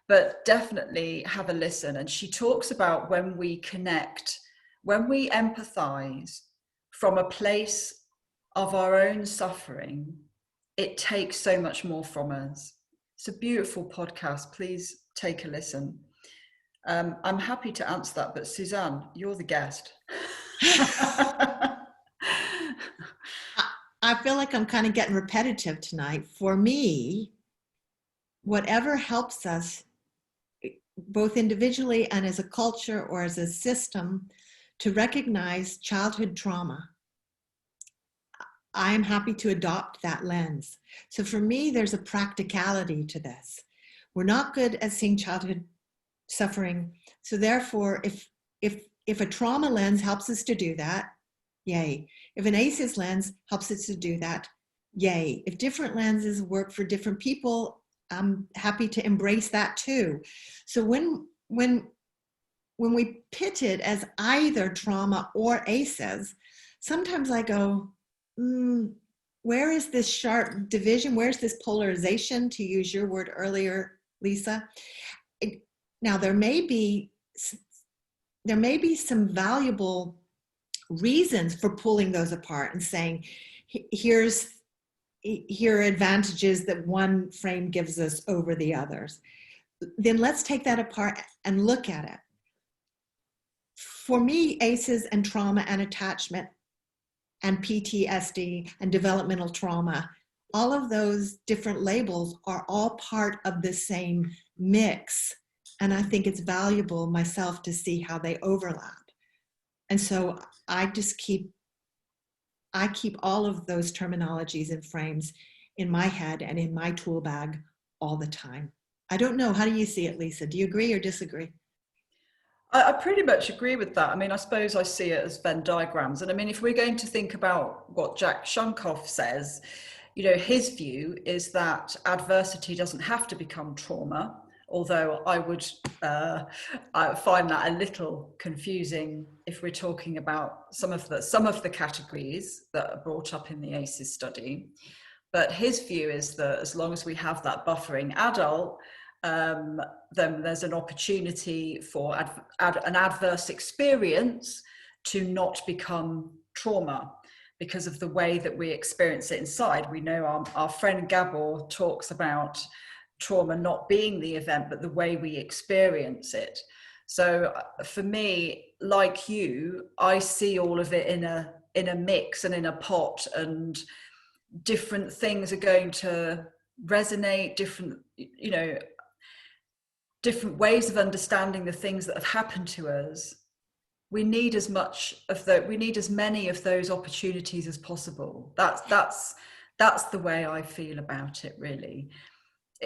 But definitely have a listen. And she talks about when we connect, when we empathize from a place of our own suffering, it takes so much more from us. It's a beautiful podcast. Please take a listen. I'm happy to answer that, but Suzanne, you're the guest. I feel like I'm kind of getting repetitive tonight. For me, whatever helps us, both individually and as a culture or as a system, to recognize childhood trauma, I'm happy to adopt that lens. So for me, there's a practicality to this. We're not good at seeing childhood suffering. So therefore, if a trauma lens helps us to do that, yay. If an ACEs lens helps us to do that, yay. If different lenses work for different people, I'm happy to embrace that too. So when we pit it as either trauma or ACEs, sometimes I go, where is this sharp division? Where's this polarization, to use your word earlier, Lisa? Now, there may be some valuable reasons for pulling those apart and saying, here are advantages that one frame gives us over the others. Then let's take that apart and look at it. For me, ACEs and trauma and attachment and PTSD and developmental trauma, all of those different labels are all part of the same mix. And I think it's valuable myself to see how they overlap. And so I keep all of those terminologies and frames in my head and in my tool bag all the time. I don't know. How do you see it, Lisa? Do you agree or disagree? I pretty much agree with that. I mean, I suppose I see it as Venn diagrams. And I mean, if we're going to think about what Jack Shunkoff says, you know, his view is that adversity doesn't have to become trauma, although I would I find that a little confusing if we're talking about some of the categories that are brought up in the ACEs study. But his view is that as long as we have that buffering adult, then there's an opportunity for an adverse experience to not become trauma because of the way that we experience it inside. We know our friend Gabor talks about trauma not being the event, but the way we experience it. So for me, like you, I see all of it in a mix and in a pot, and different things are going to resonate, different ways of understanding the things that have happened to us we need as many of those opportunities as possible. That's the way I feel about it, really.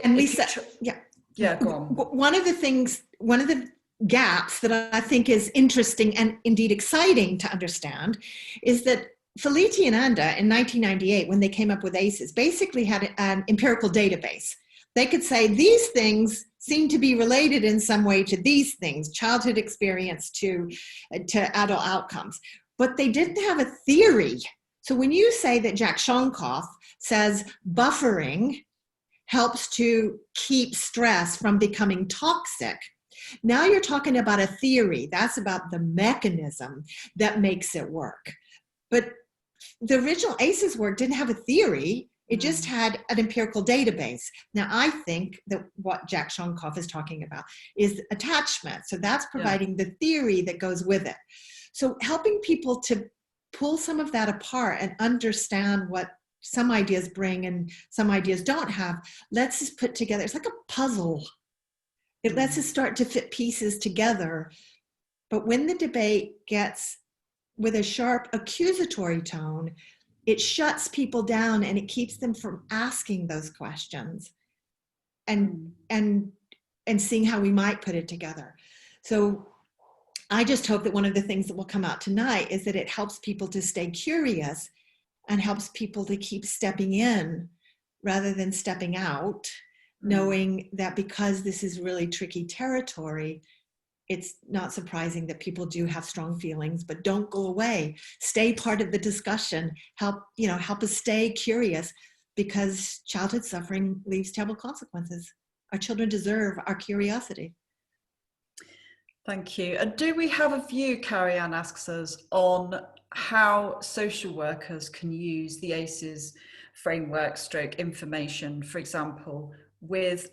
And Lisa, yeah, go on. One of the gaps that I think is interesting and indeed exciting to understand is that Felitti and Anda in 1998, when they came up with ACEs, basically had an empirical database. They could say these things seem to be related in some way to these things, childhood experience to adult outcomes, but they didn't have a theory. So when you say that Jack Shonkoff says buffering helps to keep stress from becoming toxic, now you're talking about a theory. That's about the mechanism that makes it work. But the original ACEs work didn't have a theory. It just had an empirical database. Now, I think that what Jack Shonkoff is talking about is attachment. So that's providing the theory that goes with it. So helping people to pull some of that apart and understand what some ideas bring and some ideas don't have, lets us put together, it's like a puzzle. It lets us start to fit pieces together. But when the debate gets with a sharp accusatory tone, it shuts people down and it keeps them from asking those questions and seeing how we might put it together. So I just hope that one of the things that will come out tonight is that it helps people to stay curious and helps people to keep stepping in rather than stepping out, knowing that because this is really tricky territory, it's not surprising that people do have strong feelings, but don't go away. Stay part of the discussion. Help us stay curious, because childhood suffering leaves terrible consequences. Our children deserve our curiosity. Thank you. And do we have a view, Carrie Ann asks us, on how social workers can use the ACEs framework / information, for example, with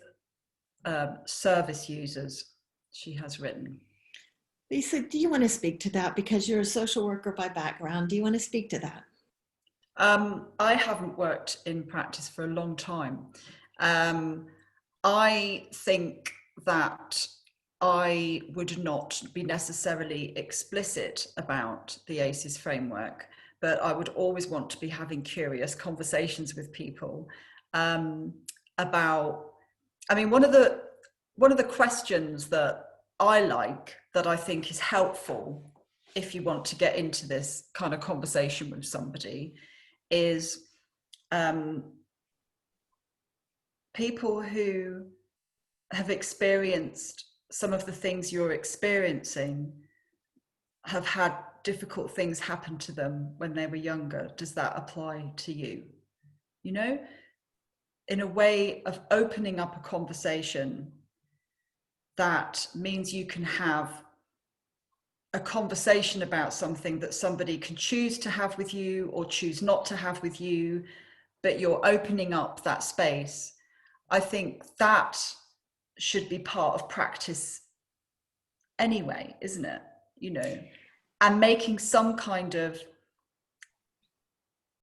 service users? She has written. Lisa, do you want to speak to that? Because you're a social worker by background. Do you want to speak to that? I haven't worked in practice for a long time. I think that I would not be necessarily explicit about the ACEs framework, but I would always want to be having curious conversations with people about, I mean, one of the questions that I think is helpful if you want to get into this kind of conversation with somebody is people who have experienced some of the things you're experiencing have had difficult things happen to them when they were younger. Does that apply to you? You know, in a way of opening up a conversation that means you can have a conversation about something that somebody can choose to have with you or choose not to have with you, but you're opening up that space. I think that should be part of practice anyway, isn't it? You know, and making some kind of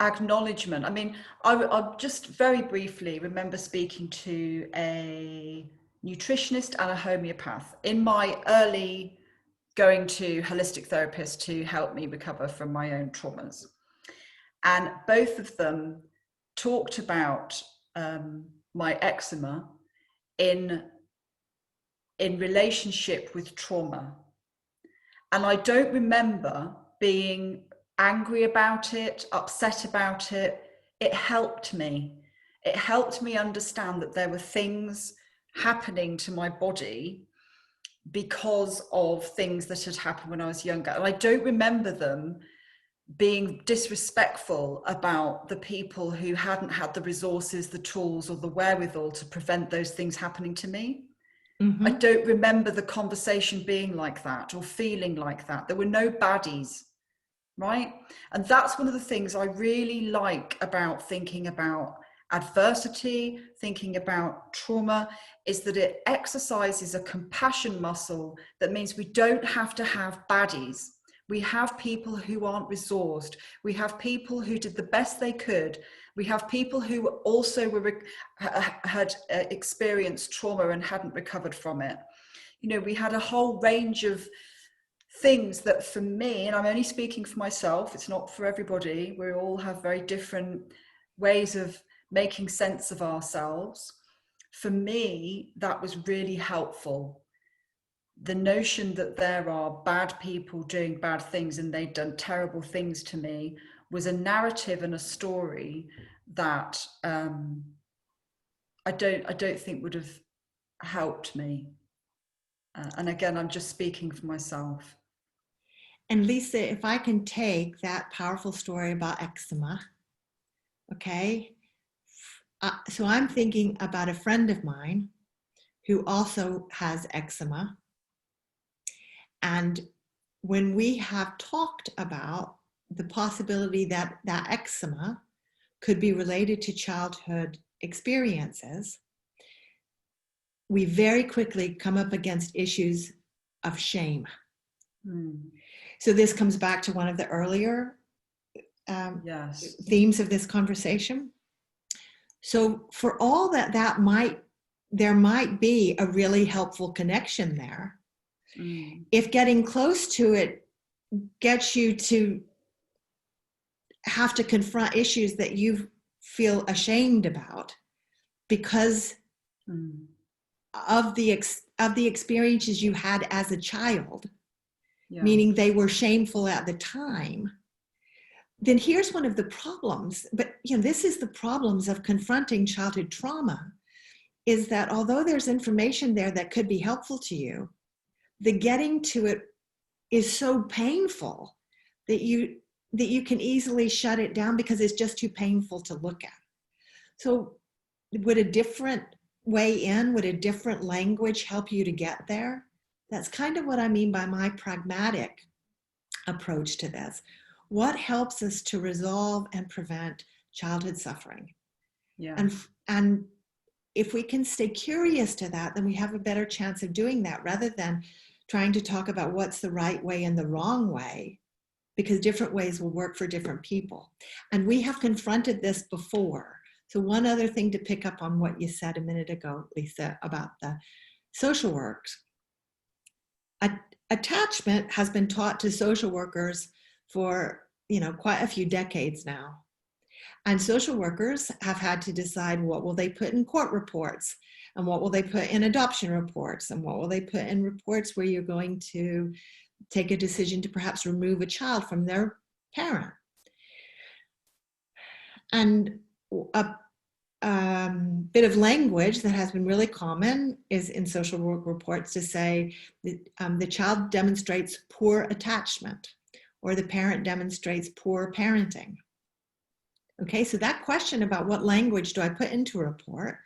acknowledgement. I mean, I just very briefly remember speaking to a nutritionist and a homeopath in my early going to holistic therapists to help me recover from my own traumas. And both of them talked about my eczema in relationship with trauma. And I don't remember being angry about it, upset about it. It helped me. It helped me understand that there were things happening to my body because of things that had happened when I was younger. And I don't remember them being disrespectful about the people who hadn't had the resources, the tools, or the wherewithal to prevent those things happening to me. Mm-hmm. I don't remember the conversation being like that or feeling like that. There were no baddies, right? And that's one of the things I really like about thinking about adversity, thinking about trauma, is that it exercises a compassion muscle that means we don't have to have baddies. We have people who aren't resourced. We have people who did the best they could. We have people who also had experienced trauma and hadn't recovered from it. You know, we had a whole range of things that for me, and I'm only speaking for myself, it's not for everybody, we all have very different ways of making sense of ourselves. For me, that was really helpful. The notion that there are bad people doing bad things and they've done terrible things to me was a narrative and a story that I don't think would have helped me. And again, I'm just speaking for myself. And Lisa, if I can take that powerful story about eczema, okay? So I'm thinking about a friend of mine who also has eczema. And when we have talked about the possibility that that eczema could be related to childhood experiences, we very quickly come up against issues of shame. So this comes back to one of the earlier themes of this conversation. So for all that there might be a really helpful connection there. If getting close to it gets you to have to confront issues that you feel ashamed about because of the experiences you had as a child, meaning they were shameful at the time, then here's one of the problems. But this is the problems of confronting childhood trauma, is that although there's information there that could be helpful to you, the getting to it is so painful that you can easily shut it down because it's just too painful to look at. So would a different way in, would a different language help you to get there? That's kind of what I mean by my pragmatic approach to this. What helps us to resolve and prevent childhood suffering? And if we can stay curious to that, then we have a better chance of doing that rather than trying to talk about what's the right way and the wrong way, because different ways will work for different people. And we have confronted this before. So one other thing to pick up on what you said a minute ago, Lisa, about the social works. Attachment has been taught to social workers for quite a few decades now. And social workers have had to decide what will they put in court reports, and what will they put in adoption reports, and what will they put in reports where you're going to take a decision to perhaps remove a child from their parent. And a bit of language that has been really common is in social work reports to say that the child demonstrates poor attachment, or the parent demonstrates poor parenting. Okay, so that question about what language do I put into a report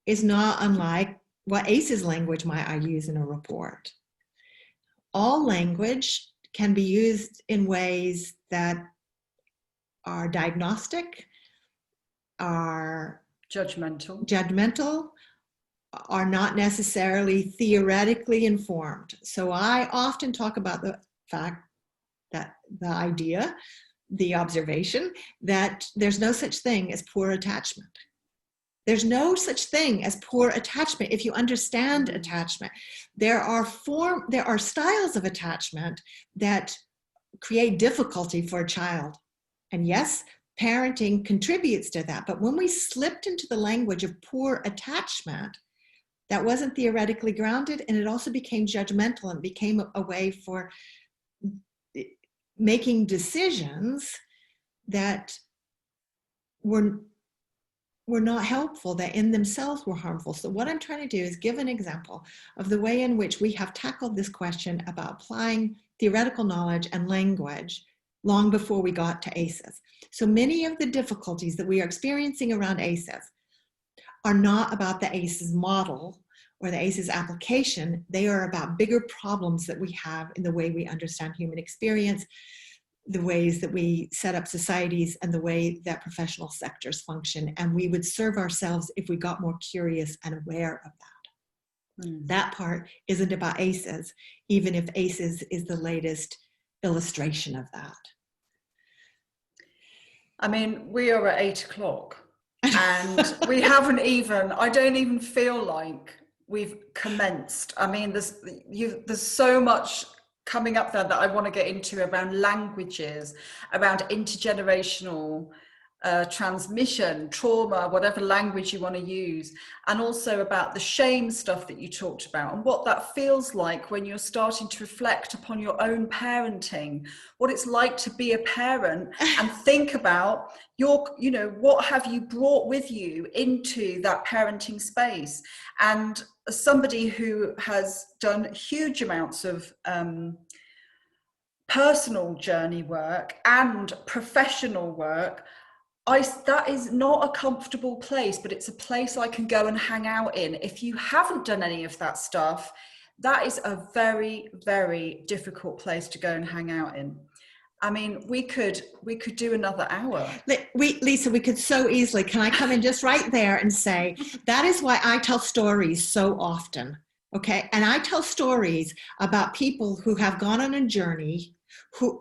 is not unlike what ACE's language might I use in a report. All language can be used in ways that are diagnostic, are judgmental, are not necessarily theoretically informed. So I often talk about the fact that the observation that there's no such thing as poor attachment. There's no such thing as poor attachment if you understand attachment. There are styles of attachment that create difficulty for a child. And yes, parenting contributes to that. But when we slipped into the language of poor attachment, that wasn't theoretically grounded, and it also became judgmental and became a way for making decisions that were not helpful, that in themselves were harmful. So what I'm trying to do is give an example of the way in which we have tackled this question about applying theoretical knowledge and language long before we got to ACEs. So many of the difficulties that we are experiencing around ACEs are not about the ACEs model or the ACEs application. They are about bigger problems that we have in the way we understand human experience, the ways that we set up societies, and the way that professional sectors function. And we would serve ourselves if we got more curious and aware of that. That part isn't about ACEs, even if ACEs is the latest illustration of that. I mean, we are at 8 o'clock and we haven't even, I don't even feel like we've commenced. I mean, there's so much coming up there that I want to get into around languages, around intergenerational transmission, trauma, whatever language you want to use, and also about the shame stuff that you talked about and what that feels like when you're starting to reflect upon your own parenting, what it's like to be a parent and think about your, you know, what have you brought with you into that parenting space. And as somebody who has done huge amounts of personal journey work and professional work, that is not a comfortable place, but it's a place I can go and hang out in. If you haven't done any of that stuff, that is a very, very difficult place to go and hang out in. I mean, we could do another hour. Lisa, we could so easily. Can I come in just right there and say, that is why I tell stories so often, okay? And I tell stories about people who have gone on a journey,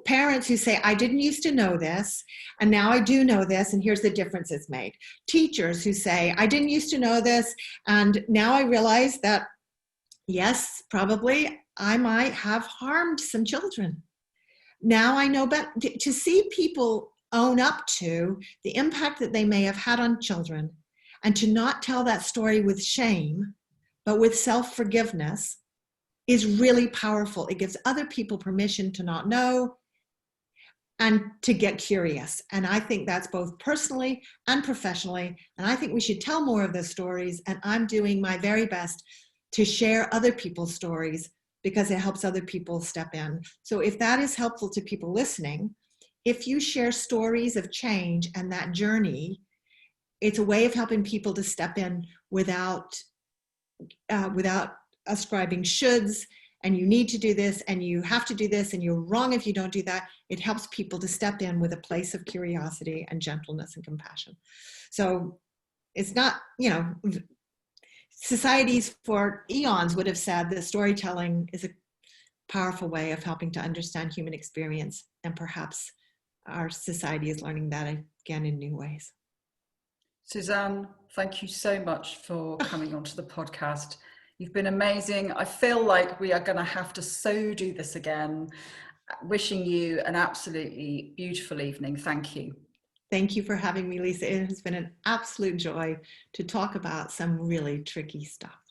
parents who say, I didn't used to know this, and now I do know this, and here's the difference it's made. Teachers who say, I didn't used to know this, and now I realize that, yes, probably I might have harmed some children. Now I know, but to see people own up to the impact that they may have had on children, and to not tell that story with shame, but with self-forgiveness, is really powerful. It gives other people permission to not know and to get curious. And I think that's both personally and professionally. And I think we should tell more of those stories. And I'm doing my very best to share other people's stories because it helps other people step in. So if that is helpful to people listening, if you share stories of change and that journey, it's a way of helping people to step in without ascribing shoulds, and you need to do this, and you have to do this, and you're wrong if you don't do that. It helps people to step in with a place of curiosity and gentleness and compassion. So it's not, you know, societies for eons would have said that storytelling is a powerful way of helping to understand human experience, and perhaps our society is learning that again in new ways. Suzanne, thank you so much for coming onto the podcast. You've been amazing. I feel like we are going to have to so do this again. Wishing you an absolutely beautiful evening. Thank you. Thank you for having me, Lisa. It has been an absolute joy to talk about some really tricky stuff.